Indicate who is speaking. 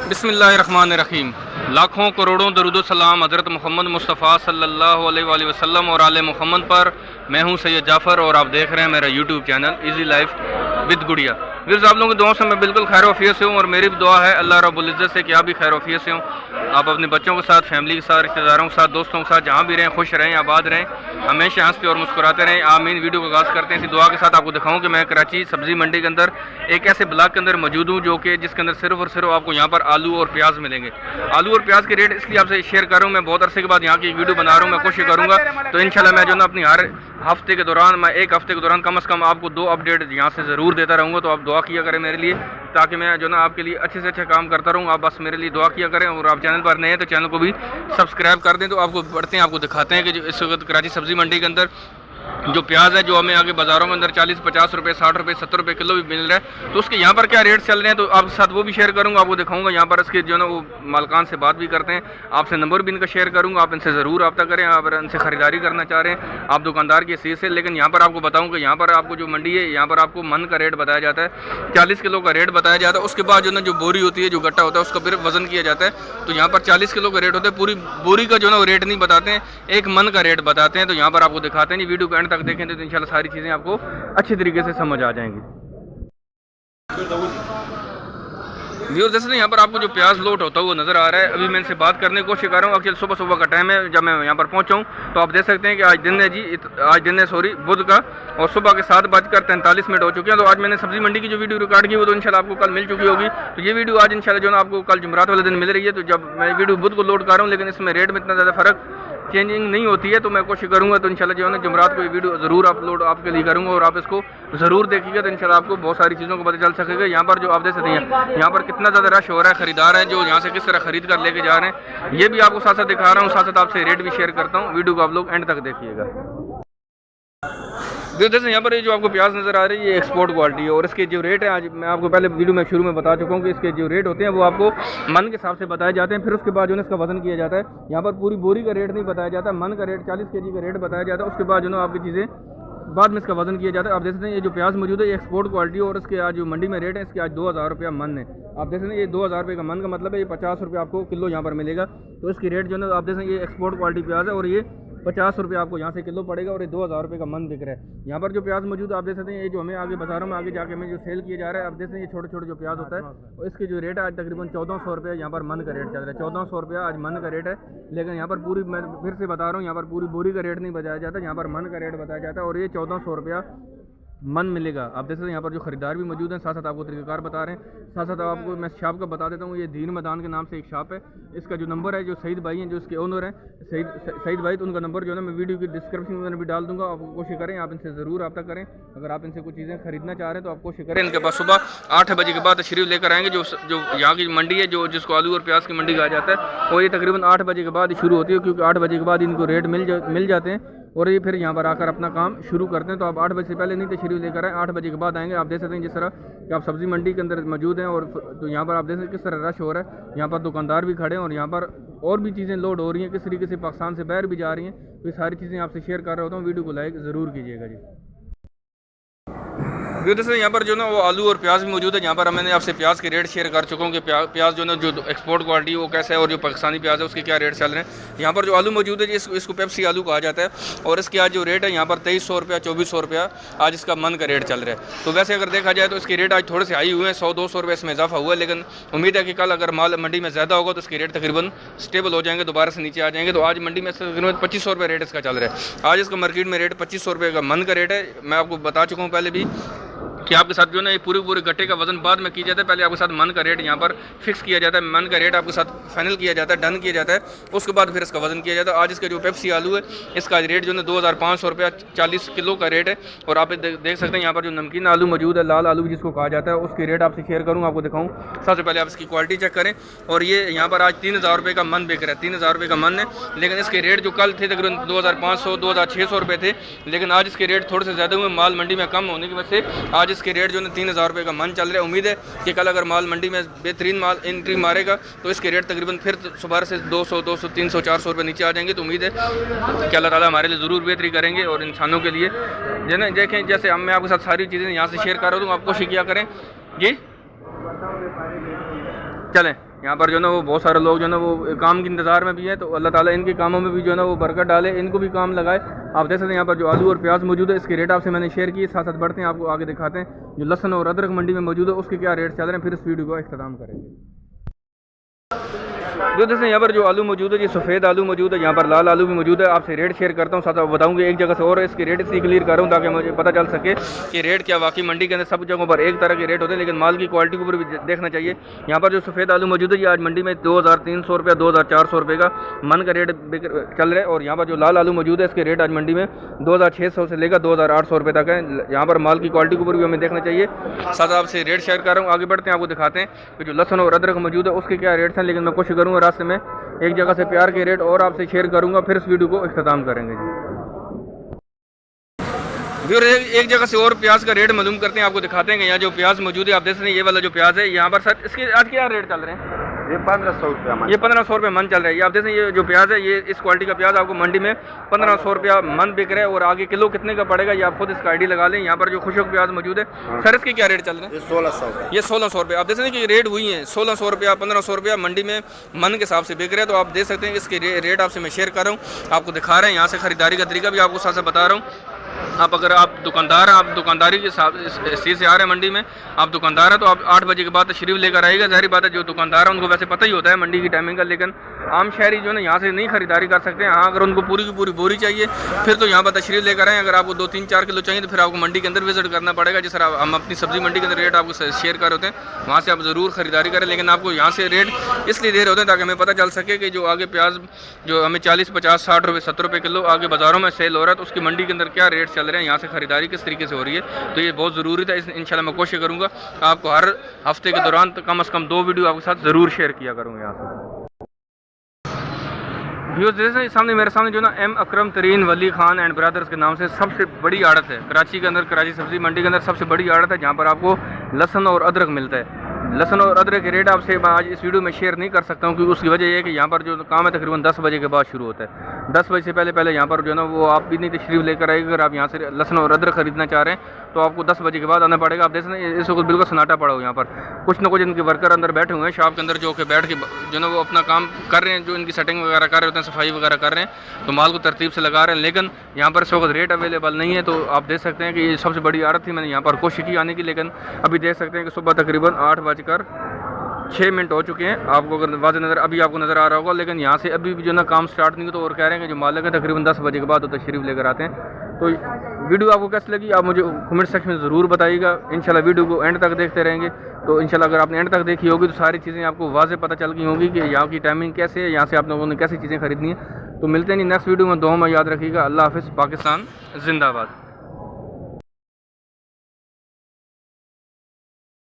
Speaker 1: बिस्मिल्लाहिर्रहमानिर्रहीम। लाखों करोड़ों दरूद सलाम हज़रत मोहम्मद मुस्तफ़ा सल्लल्लाहु अलैहि वसल्लम और आले मोहम्मद पर। मैं हूं सैयद जाफ़र और आप देख रहे हैं मेरा YouTube channel easy life with गुड़िया। व्यूअर्स, आप लोगों की दुआओं से मैं बिल्कुल खैर वफ़ियत से हूँ और मेरी भी दुआ है अल्लाह रब्बुल इज़्ज़त से कि आप भी खैर वफ़ियत से हों। आप अपने बच्चों के साथ, फैमिली के साथ, रिश्तेदारों के साथ, दोस्तों के साथ जहाँ भी रहें खुश रहें, आबाद रहें, हमेशा हंसते और मुस्कुराते रहें। आमीन। वीडियो को आगाज़ करते हैं इसी दुआ के साथ। आपको दिखाऊँ कि मैं कराची सब्ज़ी मंडी के अंदर एक ऐसे ब्लॉक के अंदर मौजूद हूँ जो कि जिसके अंदर सिर्फ और सिर्फ आपको यहाँ पर आलू और प्याज मिलेंगे। आलू और प्याज के रेट इसलिए आपसे शेयर कर रहा हूँ, मैं बहुत अरसे के बाद यहाँ की वीडियो बना रहा हूँ। मैं कोशिश करूँगा तो इंशाल्लाह मैं जो ना अपनी हर हफ्ते के दौरान, मैं एक हफ्ते के दौरान कम से कम आपको 2 अपडेट यहाँ से ज़रूर देता रहूँगा। तो आप दुआ किया करें मेरे लिए, ताकि मैं जो ना आपके लिए अच्छे से अच्छा काम करता रहूँ। आप बस मेरे लिए दुआ किया करें और आप चैनल पर नए हैं तो चैनल को भी सब्सक्राइब कर दें। तो आपको बढ़ते हैं, आपको दिखाते हैं कि जो इस वक्त कराची सब्ज़ी मंडी के अंदर जो प्याज है, जो हमें आगे बाज़ारों के अंदर 40-50 रुपये, 60 रुपये, 70 रुपये किलो भी मिल रहा है, तो उसके यहाँ पर क्या रेट चल रहे हैं तो आपके साथ वो भी शेयर करूँगा। आपको दिखाऊंगा यहाँ पर इसके जो ना वो मालकान से बात भी करते हैं, आपसे नंबर भी इनका शेयर करूँगा। आप इनसे ज़रूर रब्ता करें, आप इनसे ख़रीदारी करना चाह रहे हैं, आप दुकानदार की हैसियत से। लेकिन यहाँ पर आपको बताऊँ कि यहाँ पर आपको जो मंडी है, यहाँ पर आपको मन का रेट बताया जाता है, 40 किलो का रेट बताया जाता है। उसके बाद जो ना जो बोरी होती है, जो गट्टा होता है, उसका फिर वज़न किया जाता है। तो यहाँ पर 40 किलो का रेट होता है, पूरी बोरी का जो ना वो रेट नहीं बताते हैं, एक मन का रेट बताते हैं। तो यहाँ पर आपको दिखाते हैं, वीडियो को एंड तक देखें तो इंशाल्लाह सारी चीज़ें आपको अच्छी तरीके से समझ आ जाएंगी। व्यूअर्स, जैसे यहाँ पर आपको जो प्याज लोट होता है वो नज़र आ रहा है। अभी मैं इनसे बात करने की कोशिश कर रहा हूँ। एक्चुअली सुबह सुबह का टाइम है जब मैं यहाँ पर पहुँचा हूँ, तो आप देख सकते हैं कि आज दिन है जी, आज दिन है सॉरी बुध का, और सुबह के 7:43 हो चुके हैं। तो आज मैंने सब्जी मंडी की जो वीडियो रिकॉर्ड की वो तो इंशाल्लाह आपको कल मिल चुकी होगी। तो ये वीडियो आज इंशाल्लाह जो ना आपको कल जुमरात वाले दिन मिल रही है। तो जब मैं वीडियो बुध को लोड कर रहा हूँ, लेकिन इसमें रेट में इतना ज़्यादा फ़र्क चेंजिंग नहीं होती है, तो मैं कोशिश करूंगा तो इंशाल्लाह जो है ना जुमरात को ये वीडियो ज़रूर अपलोड आपके लिए करूंगा और आप इसको ज़रूर देखिएगा। तो इंशाल्लाह आपको बहुत सारी चीज़ों को पता चल सकेगा। यहाँ पर जो आप देख सकते हैं, यहाँ पर कितना ज़्यादा रश हो रहा है, खरीदार हैं जो यहाँ से किस तरह खरीद कर लेके जा रहे हैं, ये भी आपको साथ साथ दिखा रहा हूँ, साथ साथ आपसे रेट भी शेयर करता हूँ। वीडियो को आप लोग एंड तक देखिएगा। जैसे यहाँ पर ये जो आपको प्याज नज़र आ रही है, ये एक्सपोर्ट क्वालिटी है और इसके जो रेट है, आज मैं आपको पहले वीडियो में शुरू में बता चुका हूँ कि इसके जो रेट होते हैं वो आपको मन के हिसाब से बताए जाते हैं। फिर उसके बाद जो है इसका वजन किया जाता है। यहाँ पर पूरी बोरी का रेट नहीं बताया जाता, मन का रेट 40 kg का रेट बताया जाता है। उसके बाद जो है आपकी चीज़ें बाद में इसका वजन किया जाता है। आप देख सकते हैं ये जो प्याज मौजूद है, ये एक्सपोर्ट क्वालिटी और इसके आज जो मंडी में रेट है, इसके आज 2000 रुपया मन है। आप देख सकते हैं ये 2000 रुपये का मन का मतलब है ये 50 रुपये आपको किलो यहाँ पर मिलेगा। तो इसकी रेट जो है आप देख सकते हैं, ये एक्सपोर्ट क्वालिटी प्याज है और ये 50 रुपये आपको यहाँ से किलो पड़ेगा और ये 2000 रुपये का मन दिख रहा है। यहाँ पर जो प्याज मौजूद है आप देख सकते हैं, ये जो हमें आगे बाजारों में आगे जाके हमें जो सेल किया जा रहा है, आप देख सकते हैं ये छोटे छोटे जो प्याज होता है और इसके जो रेट है आज तकरीबन 1400 रुपये यहाँ पर मन का रेट चल रहा है। 1400 रुपया आज मन का रेट है। लेकिन यहाँ पर पूरी, मैं फिर से बता रहा हूँ, यहाँ पर पूरी बोरी का रेट नहीं बताया जाता, यहाँ पर मन का रेट बताया जाता है और ये 1400 रुपया मन मिलेगा। आप देख सकते हैं यहाँ पर जो खरीदार भी मौजूद हैं, साथ साथ आपको तरीक़ाकार बता रहे हैं। साथ साथ आपको मैं शॉप का बता देता हूँ, ये दीन मैदान के नाम से एक शॉप है। इसका जो नंबर है, जो सईद भाई हैं जो इसके ओनर हैं, सईद भाई, तो उनका नंबर जो है ना मैं वीडियो की डिस्क्रिप्शन में भी डाल दूँगा। आप कोशिश करें, आप इनसे ज़रूर रब्ता करें। अगर आप इनसे कुछ चीज़ें खरीदना चाह रहे हैं तो आप कोशिश करें। इनके पास सुबह 8 बजे के बाद तशरीफ़ लेकर आएंगे। जो यहाँ की मंडी है, जो जिसको आलू और प्याज की मंडी कहा जाता है, और ये तकरीबन 8 बजे के बाद ही शुरू होती है, क्योंकि 8 बजे के बाद इनको रेट मिल जाते हैं और ये फिर यहाँ पर आकर अपना काम शुरू करते हैं। तो आप 8 बजे से पहले नहीं तशरीफ़ लेकर आए, 8 बजे के बाद आएंगे। आप देख सकते हैं जिस तरह कि आप सब्ज़ी मंडी के अंदर मौजूद हैं और तो यहाँ पर आप देख सकते हैं किस तरह रश हो रहा है। यहाँ पर दुकानदार भी खड़े हैं और यहाँ पर और भी चीज़ें लोड हो रही हैं, किस तरीके से पाकिस्तान से बाहर भी जा रही हैं। तो ये सारी चीज़ें आपसे शेयर कर रहा होता हूँ। वीडियो को लाइक ज़रूर कीजिएगा जी। जैसे यहाँ पर जो ना वो आलू और प्याज भी मौजूद है। यहाँ पर मैंने आपसे प्याज के रेट शेयर कर चुका हूँ कि प्याज जो ना जो एक्सपोर्ट क्वालिटी है वो कैसा है और जो पाकिस्तानी प्याज है उसके क्या रेट चल रहे हैं। यहाँ पर जो आलू मौजूद है, इसको पेप्सी आलू कहा जाता है और इसके आज जो रेट है यहाँ पर 2300 रुपया, 2400 रुपया आज इसका मन का रेट चल रहा है। तो वैसे अगर देखा जाए तो इसके रेट आज थोड़े से हाई हुए हैं, 100-200 रुपये इसमें इजाफा हुआ है। लेकिन उम्मीद है कि कल अगर माल मंडी में ज़्यादा होगा तो इसके रेट तकरीबन स्टेबल हो जाएंगे, दोबारा से नीचे आ जाएंगे। तो आज मंडी में तकरीबन 2500 रुपये रेट इसका चल रहा है। आज इसका मार्केट में रेट 2500 रुपये का मन का रेट है। मैं आपको बता चुका हूँ पहले भी कि आपके साथ जो ना ये पूरे गट्टे का वजन बाद में किया जाता है। पहले आपके साथ मन का रेट यहाँ पर फिक्स किया जाता है, मन का रेट आपके साथ फाइनल किया जाता है, डन किया जाता है। उसके बाद फिर इसका वजन किया जाता है। आज इसका जो पेप्सी आलू है, इसका रेट जो है 2500 रुपया 40 किलो का रेट है। और आप देख सकते हैं यहाँ पर जो नमकीन आलू मौजूद है, लाल आलू जिसको कहा जाता है, उसके रेट आपसे शेयर करूँगा, आपको दिखाऊँ। सबसे पहले आप इसकी क्वालिटी चेक करें। और ये यहाँ पर आज 3000 रुपये का मन बिक रहा है, 3000 रुपये का मन है। लेकिन इसके रेट जो कल थे तकरीबन 2500-2600 रुपये थे, लेकिन आज इसके रेट थोड़े से ज़्यादा हुए, माल मंडी में कम होने की वजह से आज इसके रेट जो है 3000 रुपये का मन चल रहा है। उम्मीद है कि कल अगर माल मंडी में बेहतरीन माल एंट्री मारेगा तो इसके रेट तकरीबन फिर दोबारा से 200, 300, 400 रुपये नीचे आ जाएंगे। तो उम्मीद है कि अल्लाह ताला हमारे लिए ज़रूर बेहतरी करेंगे और इंसानों के लिए देखें। जैसे मैं आपके साथ सारी चीज़ें यहाँ से शेयर कर रहा हूँ, आप कोशिश किया करें जी। चलें, यहाँ पर जो है ना वो बहुत सारे लोग जो है ना वो काम के इंतज़ार में भी हैं, तो अल्लाह ताला इनके कामों में भी जो है ना वो बरकत डाले, इनको भी काम लगाए। आप देख सकते हैं यहाँ पर जो आलू और प्याज मौजूद है, इसके रेट आपसे मैंने शेयर किए। साथ साथ बढ़ते हैं, आपको आगे दिखाते हैं जो लहसुन और अदरक मंडी में मौजूद है उसके क्या रेट चल रहे हैं, फिर इस वीडियो को इख्तिताम करेंगे। जो जैसे यहाँ पर जो आलू मौजूद है, ये सफ़ेद आलू मौजूद है, यहाँ पर लाल आलू भी मौजूद है। आपसे रेट शेयर करता हूँ, साथ आप बताऊँगी एक जगह से और इसके रेट इसलिए क्लियर कर रहा हूँ ताकि मुझे पता चल सके कि रेट क्या वाकई मंडी के अंदर सब जगहों पर एक तरह के रेट होते हैं, लेकिन माल की क्वालिटी के ऊपर भी देखना चाहिए। यहाँ पर जो सफ़ेद आलू मौजूद है, ये आज मंडी में 2300 रुपया 2400 रुपये का मन का रेट चल रहा है। और यहाँ पर जो लाल आलू मौजूद है, इसके रेट आज मंडी में 2600 से लेकर 2800 रुपये तक है। यहाँ पर माल की क्वालिटी के ऊपर भी हमें देखना चाहिए। साथ आपसे रेट शेयर कर रहा हूँ, आगे बढ़ते हैं, आपको दिखाते हैं कि जो लहसुन और अदरक मौजूद है उसके क्या रेट्स हैं। लेकिन मैं कोशिश करूँगा रास्ते में एक जगह से प्याज के रेट और आपसे शेयर करूंगा, फिर इस वीडियो को इख्तिताम करेंगे जी। एक जगह से और प्याज का रेट मालूम करते हैं, आपको दिखाते हैं कि यहाँ जो प्याज मौजूद है, आप देख सकते हैं ये वाला जो प्याज है यहाँ पर सर इसके आज क्या रेट चल रहे हैं?
Speaker 2: ये 1500 रुपया मन।
Speaker 1: ये 1500 रुपये मन चल रहा है। ये आप देख सकते हैं ये जो प्याज है, ये इस क्वालिटी का प्याज आपको मंडी में 1500 रुपया मन बिक रहा है। और आगे किलो कितने का पड़ेगा ये आप खुद इसका आईडी लगा लें। यहाँ पर जो खुशक प्याज मौजूद है सर, इसके क्या रेट चल रहे हैं?
Speaker 2: 1600।
Speaker 1: ये 1600 रुपये। आप देख सकते हैं कि रेट हुई है 1600 रुपया 1500 रुपया मंडी में मन के हिसाब से बिक रहे हैं। तो आप देख सकते हैं इसके रेट आपसे मैं शेयर कर रहा हूँ, आपको दिखा रहे हैं। यहाँ से खरीदारी का तरीका भी आपको साथ साथ बता रहा हूँ। आप अगर आप दुकानदार हैं, आप दुकानदारी के चीज़ से आ रहे हैं मंडी में, आप दुकानदार हैं तो आप 8 बजे के बाद तशरीफ लेकर आएगा। जाहिर बात है जो दुकानदार है उनको वैसे पता ही होता है मंडी की टाइमिंग का, लेकिन आम शहरी जो है ना यहाँ से नहीं खरीदारी कर सकते हैं। हाँ, अगर उनको पूरी की पूरी बोरी चाहिए फिर तो यहाँ पर तशरीफ लेकर आएँ। अगर आपको 2-3-4 किलो चाहिए तो फिर आपको मंडी के अंदर विजिट करना पड़ेगा। जिस तरह हम अपनी सब्जी मंडी के अंदर रेट आपको शेयर कर होते हैं, वहाँ से आप ज़रूर खरीदारी करें। लेकिन आपको यहाँ से रेट इसलिए दे रहे होते हैं ताकि हमें पता चल सके कि जो आगे प्याज जो हमें 40, 50, 60 रुपये, 70 रुपये किलो आगे बाज़ारों में सेल हो रहा है, तो उसकी मंडी के अंदर क्या रेट चल रहे हैं, यहाँ से खरीदारी किस तरीके से हो रही है। तो ये बहुत ज़रूरी था। इंशाल्लाह मैं कोशिश करूँगा आपको हर हफ्ते के दौरान कम से कम 2 वीडियो आपके साथ ज़रूर शेयर किया करूँगा। यहाँ से व्यूअर्स जैसे सामने मेरे सामने जो ना एम अकरम तरीन वली खान एंड ब्रदर्स के नाम से सबसे बड़ी आड़त है कराची के अंदर, कराची सब्जी मंडी के अंदर सबसे बड़ी आड़त है, जहाँ पर आपको लहसुन और अदरक मिलता है। लहसुन और अदरक के रेट आपसे मैं आज इस वीडियो में शेयर नहीं कर सकता हूँ, क्योंकि उसकी वजह यह है कि यहाँ पर जो काम है तकरीबन 10 बजे के बाद शुरू होता है। 10 बजे से पहले यहाँ पर जो है ना वो आप भी नहीं तशरीफ लेकर आएगा। अगर आप यहाँ से लहसुन और अदरक खरीदना चाह रहे हैं तो आपको 10 बजे के बाद आना पड़ेगा। आप देख सकते हैं इस वक्त बिल्कुल सन्नाटा पड़ा हो। यहाँ पर कुछ ना कुछ इनके वर्कर अंदर बैठे हुए हैं शॉप के अंदर, जो कि बैठ के जो ना वो अपना काम कर रहे हैं, जो इनकी सेटिंग वगैरह कर रहे होते हैं, सफाई वगैरह कर रहे हैं, तो माल को तरतीब से लगा रहे हैं। लेकिन यहाँ पर इस वक्त रेट अवेलेबल नहीं है। तो आप देख सकते हैं कि ये सबसे बड़ी आड़त थी। मैंने यहाँ पर कोशिश की आने की, लेकिन अभी देख सकते हैं कि सुबह तकरीबन 8:06 हो चुके हैं। आपको अगर वाज़े नज़र अभी आपको नज़र आ रहा होगा, लेकिन यहाँ से अभी भी जो ना काम स्टार्ट नहीं हो। तो और कह रहे हैं कि जो मालिक है तकरीबन 10 बजे के बाद तो तशरीफ लेकर आते हैं। तो वीडियो आपको कैसी लगी आप मुझे कमेंट सेक्शन में ज़रूर बताइएगा। इंशाल्लाह वीडियो को एंड तक देखते रहेंगे। तो इंशाल्लाह अगर आपने एंड तक देखी होगी तो सारी चीज़ें आपको वाज़े पता चल गई होगी कि यहाँ की टाइमिंग कैसे है, यहाँ से आप लोगों ने कैसी चीज़ें खरीदनी है। तो मिलते हैं नेक्स्ट वीडियो में। दुआ में याद रखिएगा। अल्लाह हाफ़िज़। पाकिस्तान जिंदाबाद।